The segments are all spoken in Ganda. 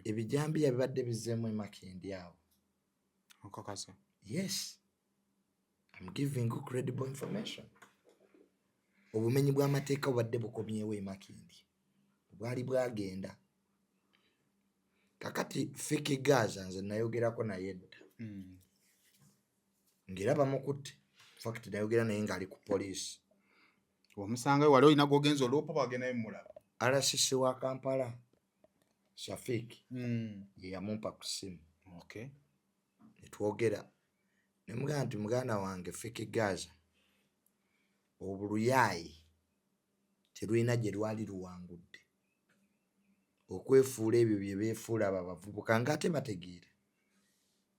ebijambiya bibadde bizzeemu Makindye awo. Okakasa. Yes, I'm giving you credible information. Obumenyi bw'amateeka bubadde bukomyewo Makindye bwali bwagenda. Kakati Fiki Gaza nze nayogerako naye edda ngera bamukutte. Fact nayogera naye ng'ali ku poliisi. Omusanga wali olina gogenza olupo bagenda mmulaba. RCC wa Kampala Shafiki ye yamumpa ku ssimu. Okay. Netwogera nemugamba nti muganda wange Fiki Gaza obuluyaayi terulina gye lwali luwangudde okwefuula ebyo bye beefuula abo abavubuka ng'ate bategeera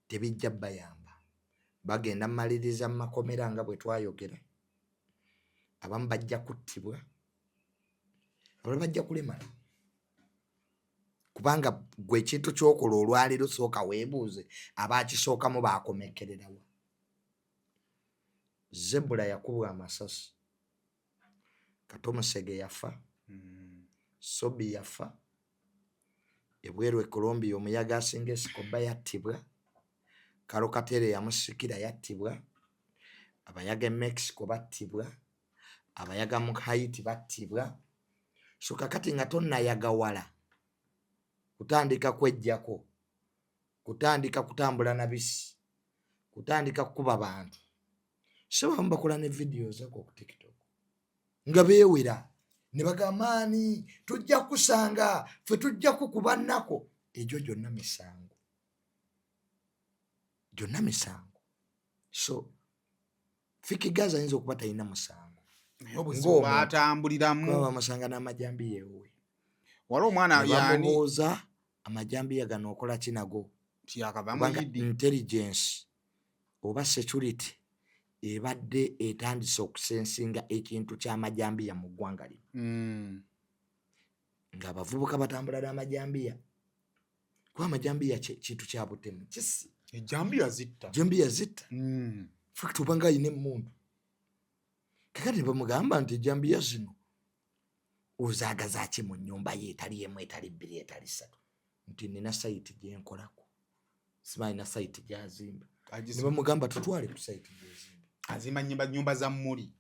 tebijja bayamba. Bagenda mmaliriza mu makomera nga bwe twayogera. Abamu bajja kuttibwa, abalala bajja kulemala. Kubanga gwe ekintu ky'okola olwaleero sooka weebuuze abaakisookamu baakomekererawa. Zebula yakubwa amasasi, Katomusege yafa, Sobi yafa, ebweru e Colombia omuyaga asinga Escobar yattibwa, Karo Katere yamusikira yattibwa, abayaga e Mexico battibwa, abayaga mu Haiti battibwa. So kakati nga tonnayaga wala kutandika kwejjako, kutandika kutambula na bisi, kutandika kukuba bantu. So bamu bakola ne videos ako ku TikTok nga beewera ne bagamba ani tujja kusanga ffe tujja kukuba nnako. Egyo gyonna misango, gyonna misango. So Fiki Gaza ayinza okuba talina musango batambuliramu bamusanga n'amajambiya ewe. wali omwana bamubuuza amajambiya gano okola ki nago. Kubanga intelligence oba security ebadde etandise okusensinga ekintu ky'amajambiya mu ggwanga lino. Ng'abavubuka batambula n'amajambiya. Kuba amajambiya kintu kya butemu kisi. Ejambiya zitta. Jambiya zitta. Fact obanga ayina emmundu. Kakati bamugamba nti ejambiya zino ozaagaza ki mu nnyumba ye etali emu etali bbiri etali ssatu. Nti nina sayiti gye nkolako. Sibalina sayiti gy'azimba. Ne bamugamba tutwale ku sayiti gy'ezimba. Azimba nyumba za mmuli.